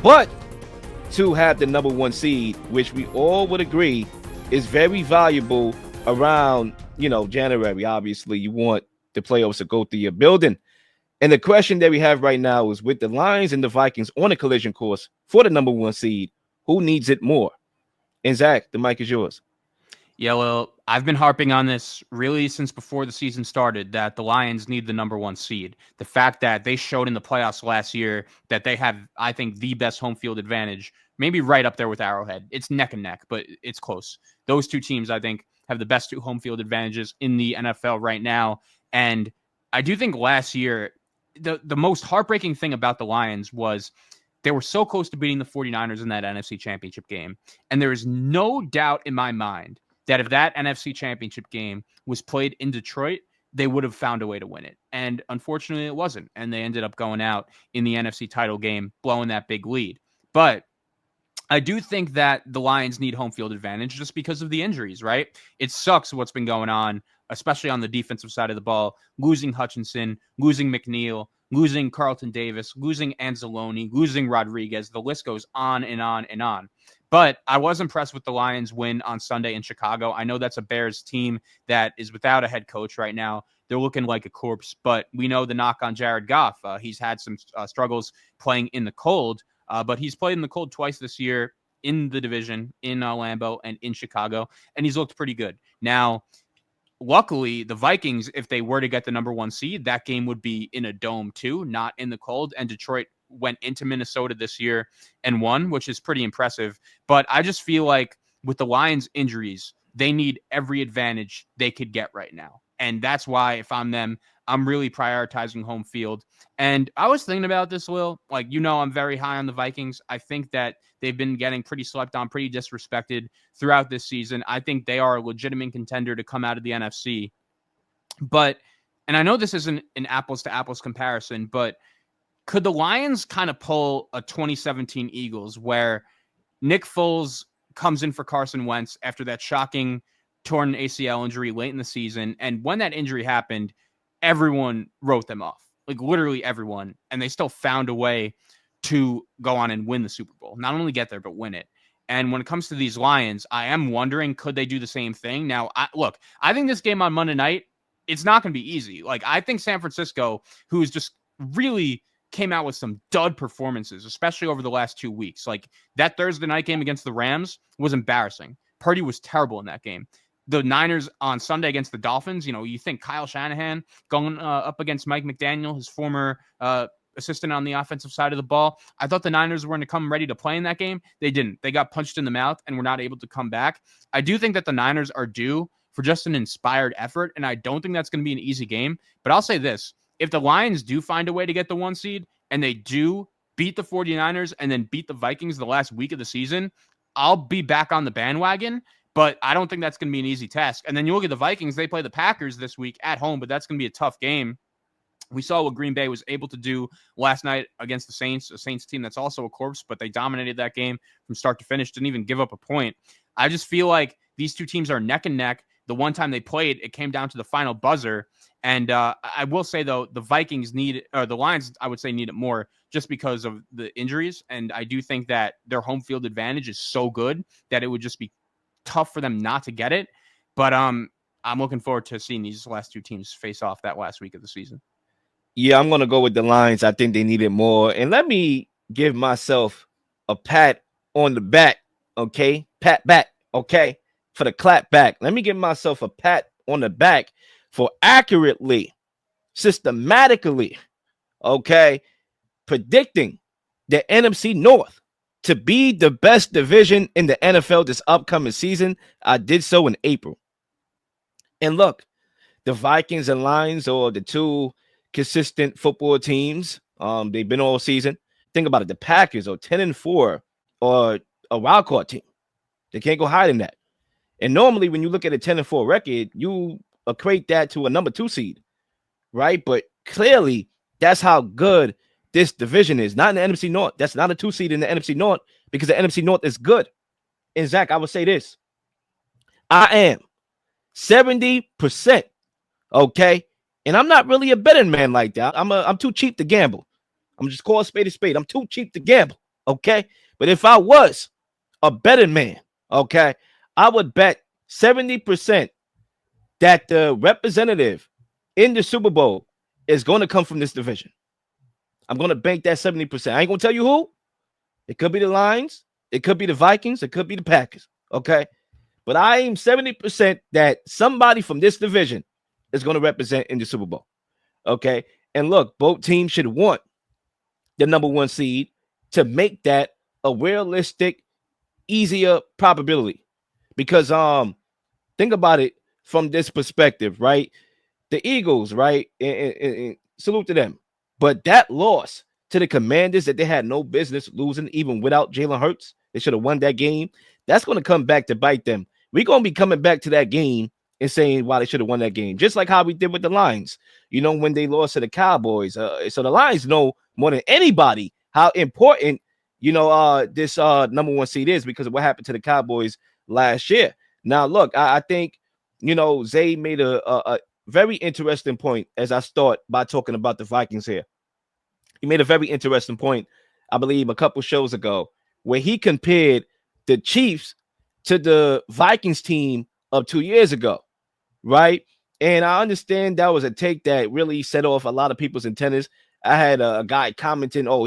but to have the number one seed, which we all would agree is very valuable around, January. Obviously, you want the playoffs to go through your building. And the question that we have right now is with the Lions and the Vikings on a collision course for the number one seed, who needs it more? And Zach, the mic is yours. Yeah, well, I've been harping on this really since before the season started that the Lions need the number one seed. The fact that they showed in the playoffs last year that they have, I think, the best home field advantage, maybe right up there with Arrowhead. It's neck and neck, but it's close. Those two teams, I think, have the best two home field advantages in the NFL right now. And I do think last year, the most heartbreaking thing about the Lions was they were so close to beating the 49ers in that NFC Championship game. And there is no doubt in my mind that if that NFC Championship game was played in Detroit, they would have found a way to win it. And unfortunately, it wasn't. And they ended up going out in the NFC title game, blowing that big lead. But I do think that the Lions need home field advantage just because of the injuries, right? It sucks what's been going on, especially on the defensive side of the ball, losing Hutchinson, losing McNeil, losing Carlton Davis, losing Anzalone, losing Rodriguez. The list goes on and on and on. But I was impressed with the Lions win on Sunday in Chicago. I know that's a Bears team that is without a head coach right now. They're looking like a corpse, but we know the knock on Jared Goff. He's had some struggles playing in the cold, but he's played in the cold twice this year in the division, in Lambeau and in Chicago, and he's looked pretty good. Now, luckily, the Vikings, if they were to get the number one seed, that game would be in a dome too, not in the cold, and Detroit went into Minnesota this year and won, which is pretty impressive. But I just feel like with the Lions' injuries, they need every advantage they could get right now. And that's why, if I'm them, I'm really prioritizing home field. And I was thinking about this, Will. Like, I'm very high on the Vikings. I think that they've been getting pretty slept on, pretty disrespected throughout this season. I think they are a legitimate contender to come out of the NFC. But, and I know this isn't an apples to apples comparison, but could the Lions kind of pull a 2017 Eagles where Nick Foles comes in for Carson Wentz after that shocking torn ACL injury late in the season? And when that injury happened, everyone wrote them off, like literally everyone. And they still found a way to go on and win the Super Bowl, not only get there, but win it. And when it comes to these Lions, I am wondering, could they do the same thing? Now, I think this game on Monday night, it's not going to be easy. Like, I think San Francisco, who's just really came out with some dud performances, especially over the last 2 weeks. Like that Thursday night game against the Rams was embarrassing. Purdy was terrible in that game. The Niners on Sunday against the Dolphins, you think Kyle Shanahan going up against Mike McDaniel, his former assistant on the offensive side of the ball. I thought the Niners were going to come ready to play in that game. They didn't. They got punched in the mouth and were not able to come back. I do think that the Niners are due for just an inspired effort, and I don't think that's going to be an easy game. But I'll say this. If the Lions do find a way to get the one seed and they do beat the 49ers and then beat the Vikings the last week of the season, I'll be back on the bandwagon, but I don't think that's going to be an easy task. And then you look at the Vikings, they play the Packers this week at home, but that's going to be a tough game. We saw what Green Bay was able to do last night against the Saints, a Saints team that's also a corpse, but they dominated that game from start to finish, didn't even give up a point. I just feel like these two teams are neck and neck. The one time they played, it came down to the final buzzer. And I will say, though, the Lions, I would say, need it more just because of the injuries. And I do think that their home field advantage is so good that it would just be tough for them not to get it. But I'm looking forward to seeing these last two teams face off that last week of the season. Yeah, I'm going to go with the Lions. I think they need it more. And let me give myself a pat on the back, okay? Pat back, okay? For the clap back. Let me give myself a pat on the back for accurately, systematically, okay, predicting the NFC North to be the best division in the NFL this upcoming season. I did so in April. And look, the Vikings and Lions are the two consistent football teams. They've been all season. Think about it. The Packers are 10-4 or a wild card team. They can't go higher than that. And normally when you look at a 10-4 record, you equate that to a number 2 seed, right? But clearly that's how good this division is. Not in the NFC North. That's not a 2 seed in the NFC North because the NFC North is good. And Zach, I would say this. I am 70%, okay? And I'm not really a betting man like that. I'm too cheap to gamble. I'm just call a spade a spade. I'm too cheap to gamble, Okay. But if I was a betting man, okay, I would bet 70% that the representative in the Super Bowl is going to come from this division. I'm going to bank that 70%. I ain't going to tell you who. It could be the Lions. It could be the Vikings. It could be the Packers. Okay. But I am 70% that somebody from this division is going to represent in the Super Bowl. Okay. And look, both teams should want the number one seed to make that a realistic, easier probability. Because think about it from this perspective, right? The Eagles, right? And salute to them. But that loss to the Commanders that they had no business losing, even without Jalen Hurts, they should have won that game. That's going to come back to bite them. We're going to be coming back to that game and saying why they should have won that game, just like how we did with the Lions, when they lost to the Cowboys. So the Lions know more than anybody how important, this number one seed is because of what happened to the Cowboys last year. Now, look, I think, Zay made a very interesting point as I start by talking about the Vikings here. He made a very interesting point, I believe, a couple shows ago, where he compared the Chiefs to the Vikings team of 2 years ago, right? And I understand that was a take that really set off a lot of people's antennas. I had a guy commenting, oh,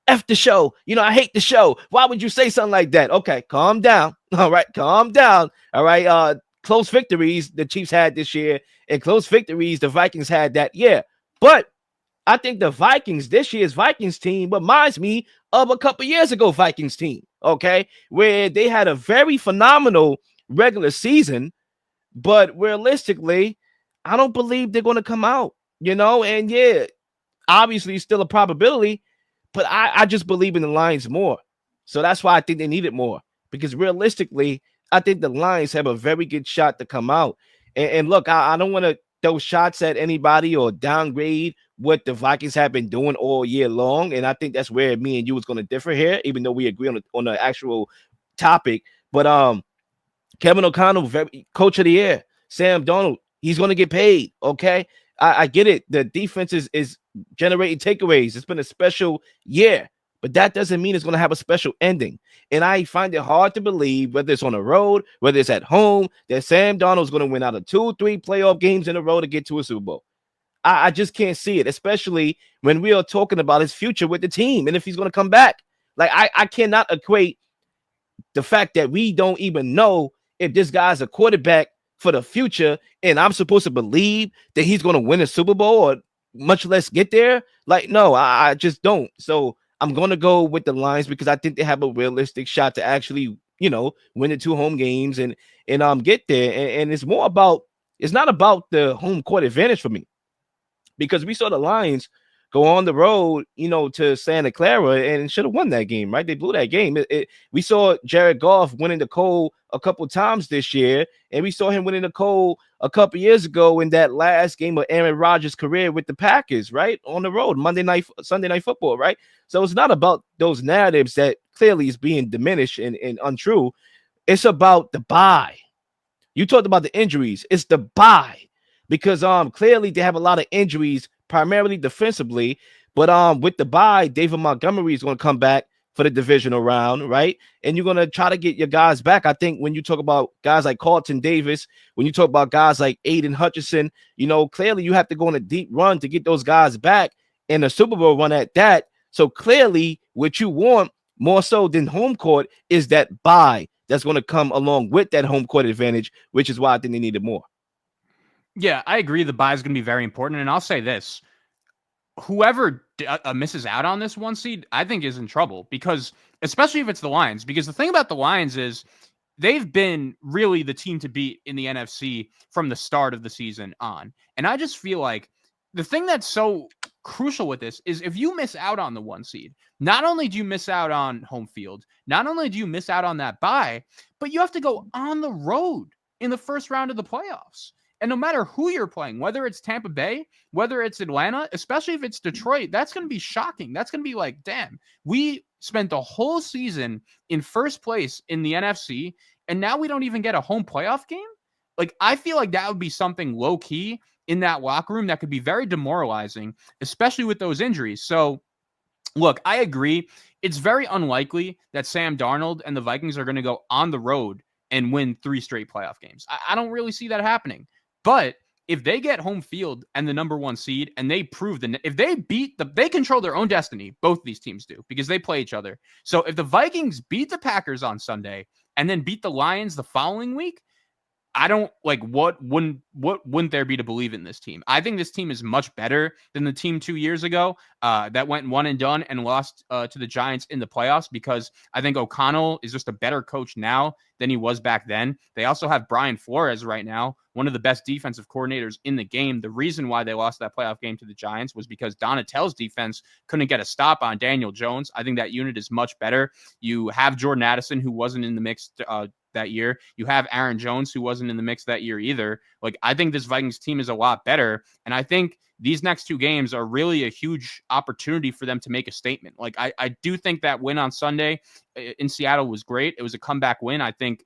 F the show. I hate the show. Why would you say something like that? Okay, calm down. All right, calm down. All right. Close victories the Chiefs had this year and close victories the Vikings had that year. But I think the Vikings, this year's Vikings team, reminds me of a couple years ago Vikings team, okay, where they had a very phenomenal regular season, but realistically, I don't believe they're going to come out, and yeah, obviously still a probability, but I just believe in the Lions more. So that's why I think they need it more because realistically, I think the Lions have a very good shot to come out. And look, I don't want to throw shots at anybody or downgrade what the Vikings have been doing all year long. And I think that's where me and you is going to differ here, even though we agree on the actual topic. But Kevin O'Connell, very coach of the year. Sam Darnold, he's going to get paid. Okay, I get it. The defense is generating takeaways. It's been a special year, but that doesn't mean it's going to have a special ending. And I find it hard to believe, whether it's on the road, whether it's at home, that Sam Darnold's going to win out of 2-3 playoff games in a row to get to a Super Bowl. I just can't see it, especially when we are talking about his future with the team and if he's going to come back. Like I cannot equate the fact that we don't even know if this guy's a quarterback for the future, and I'm supposed to believe that he's going to win a Super Bowl or much less get there. Like, no, I just don't. So I'm going to go with the Lions because I think they have a realistic shot to actually, win the 2 home games and get there. And it's more about, it's not about the home court advantage for me because we saw the Lions go on the road, to Santa Clara and should have won that game, right? They blew that game. We saw Jared Goff winning the Cole a couple times this year, and we saw him winning the Cole a couple years ago in that last game of Aaron Rodgers' career with the Packers, right? On the road, Sunday night football, right? So it's not about those narratives that clearly is being diminished and untrue. It's about the bye. You talked about the injuries. It's the bye because clearly they have a lot of injuries, primarily defensively. But with the bye, David Montgomery is going to come back for the divisional round, right? And you're going to try to get your guys back. I think when you talk about guys like Carlton Davis, when you talk about guys like Aiden Hutchinson, clearly you have to go on a deep run to get those guys back in a Super Bowl run at that. So clearly what you want more so than home court is that bye that's going to come along with that home court advantage, which is why I think they need it more. Yeah, I agree. The bye is going to be very important. And I'll say this, whoever misses out on this 1 seed, I think is in trouble because, especially if it's the Lions, because the thing about the Lions is they've been really the team to beat in the NFC from the start of the season on. And I just feel like the thing that's so crucial with this is if you miss out on the 1 seed, not only do you miss out on home field, not only do you miss out on that bye, but you have to go on the road in the first round of the playoffs. And no matter who you're playing, whether it's Tampa Bay, whether it's Atlanta, especially if it's Detroit, that's going to be shocking. That's going to be like, damn, we spent the whole season in first place in the NFC, and now we don't even get a home playoff game? Like, I feel like that would be something low key in that locker room that could be very demoralizing, especially with those injuries. So Look, I agree. It's very unlikely that Sam Darnold and the Vikings are going to go on the road and win 3 straight playoff games. I don't really see that happening. But if they get home field and the number 1 seed and they prove if they they control their own destiny, both these teams do because they play each other. So if the Vikings beat the Packers on Sunday and then beat the Lions the following week, I don't like what wouldn't there be to believe in this team? I think this team is much better than the team 2 years ago that went one and done and lost to the Giants in the playoffs because I think O'Connell is just a better coach now than he was back then. They also have Brian Flores right now, one of the best defensive coordinators in the game. The reason why they lost that playoff game to the Giants was because Donatel's defense couldn't get a stop on Daniel Jones. I think that unit is much better. You have Jordan Addison, who wasn't in the mix that year. You have Aaron Jones, who wasn't in the mix that year either. Like, I think this Vikings team is a lot better. And I think these next 2 games are really a huge opportunity for them to make a statement. Like, I do think that win on Sunday in Seattle was great. It was a comeback win. I think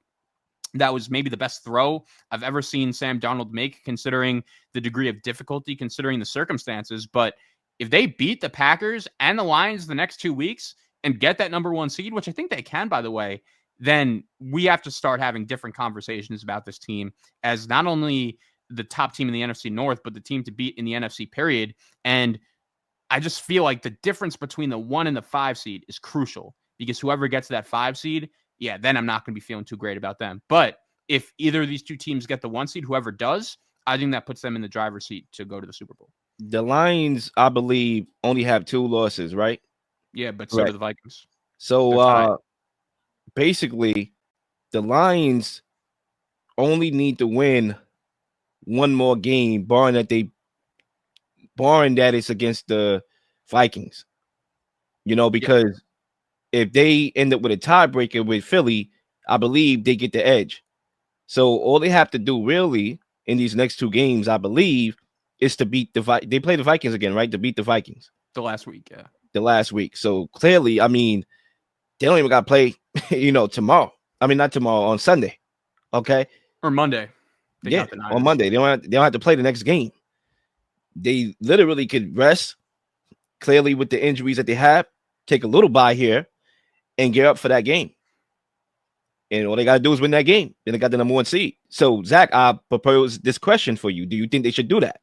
that was maybe the best throw I've ever seen Sam Darnold make, considering the degree of difficulty, considering the circumstances. But if they beat the Packers and the Lions the next 2 weeks and get that number 1 seed, which I think they can, by the way, then we have to start having different conversations about this team as not only the top team in the NFC North, but the team to beat in the NFC period. And I just feel like the difference between the 1 and the 5 seed is crucial because whoever gets that 5 seed, yeah, then I'm not going to be feeling too great about them. But if either of these 2 teams get the 1 seed, whoever does, I think that puts them in the driver's seat to go to the Super Bowl. The Lions, I believe, only have 2 losses, right? Yeah, but so do the Vikings. So basically, the Lions only need to win 1 more game, barring that it's against the Vikings. Because if they end up with a tiebreaker with Philly, I believe they get the edge. So all they have to do really in these next 2 games, I believe, is to beat they play the Vikings again, right? To beat the Vikings. The last week, yeah. The last week. So clearly, I mean, they don't even got to play, tomorrow. I mean, not tomorrow, on Sunday. Okay. Or Monday. On Monday. They don't have to play the next game. They literally could rest, clearly with the injuries that they have, take a little bye here, and get up for that game. And all they got to do is win that game. Then they got the number 1 seed. So, Zach, I propose this question for you. Do you think they should do that?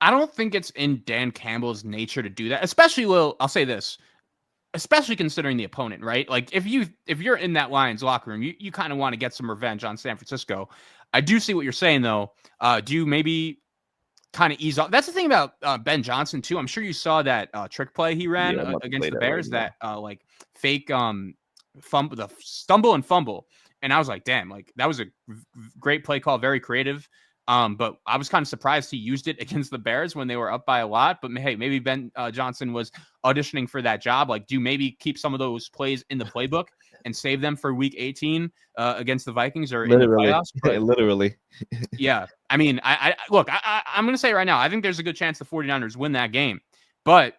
I don't think it's in Dan Campbell's nature to do that, especially, I'll say this, especially considering the opponent, right? Like, if you're in that Lions locker room, you kind of want to get some revenge on San Francisco. I do see what you're saying, though. Do you maybe kind of ease off? That's the thing about Ben Johnson, too. I'm sure you saw that trick play he ran against the Bears, that like fake stumble and fumble. And I was like, damn, like that was a great play call, very creative. But I was kind of surprised he used it against the Bears when they were up by a lot. But hey, maybe Ben Johnson was auditioning for that job. Like, do you maybe keep some of those plays in the playbook and save them for Week 18 against the Vikings or in the playoffs? But, literally. Yeah. I mean, I'm going to say right now, I think there's a good chance the 49ers win that game. But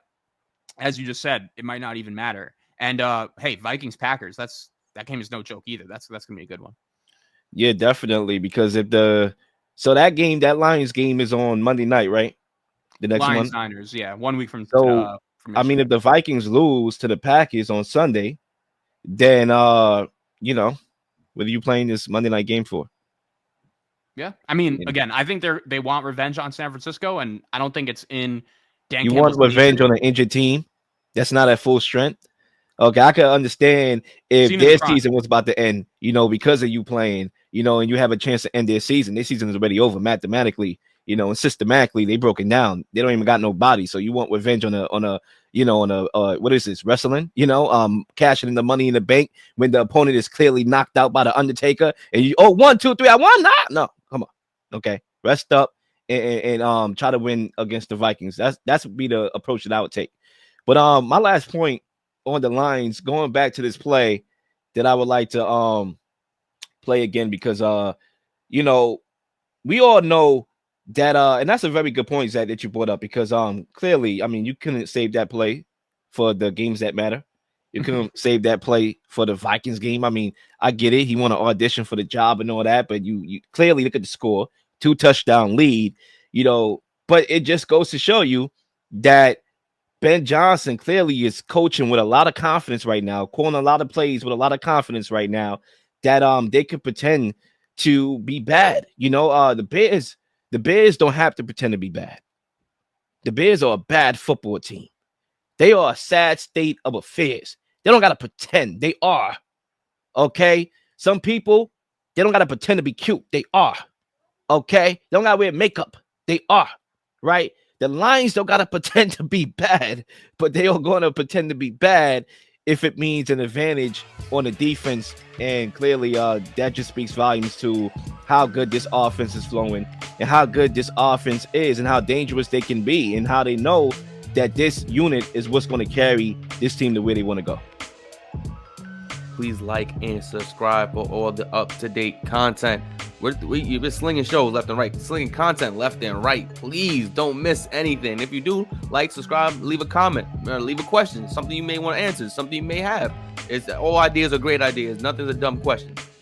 as you just said, it might not even matter. And hey, Vikings Packers, that game is no joke either. That's going to be a good one. Yeah, definitely. Because that Lions game is on Monday night, right? The next Lions one. Niners, yeah, 1 week from. So I mean, if the Vikings lose to the Packers on Sunday, then what are you playing this Monday night game for? Yeah, I mean, again, I think they want revenge on San Francisco, and I don't think it's in Dan. You Campbell's want revenge on an injured team that's not at full strength. Okay, I can understand if their season was about to end, because of you playing, and you have a chance to end their season. Their season is already over mathematically, and systematically they broken down. They don't even got no body. So you want revenge on a what is this, wrestling? Cashing in the money in the bank when the opponent is clearly knocked out by the Undertaker, and you 1, 2, 3, I won. No, come on. Okay, rest up and try to win against the Vikings. That's would be the approach that I would take. But my last point on the Lions, going back to this play that I would like to play again, because we all know that and that's a very good point, Zach, that you brought up, because clearly, I mean, you couldn't save that play for the games that matter. You couldn't save that play for the Vikings game. I mean, I get it. He want to audition for the job and all that, but you clearly look at the score, 2 touchdown lead, but it just goes to show you that Ben Johnson clearly is coaching with a lot of confidence right now, calling a lot of plays with a lot of confidence right now that they could pretend to be bad. The Bears don't have to pretend to be bad. The Bears are a bad football team. They are a sad state of affairs. They don't got to pretend. They are. Okay? Some people, they don't got to pretend to be cute. They are. Okay? They don't got to wear makeup. They are. Right? The Lions don't got to pretend to be bad, but they are going to pretend to be bad if it means an advantage on the defense. And clearly, that just speaks volumes to how good this offense is flowing and how good this offense is and how dangerous they can be and how they know that this unit is what's going to carry this team to where they want to go. Please like and subscribe for all the up-to-date content. You've been slinging shows left and right, slinging content left and right. Please don't miss anything. If you do, like, subscribe, leave a comment, or leave a question, something you may want to answer, something you may have. All ideas are great ideas. Nothing's a dumb question.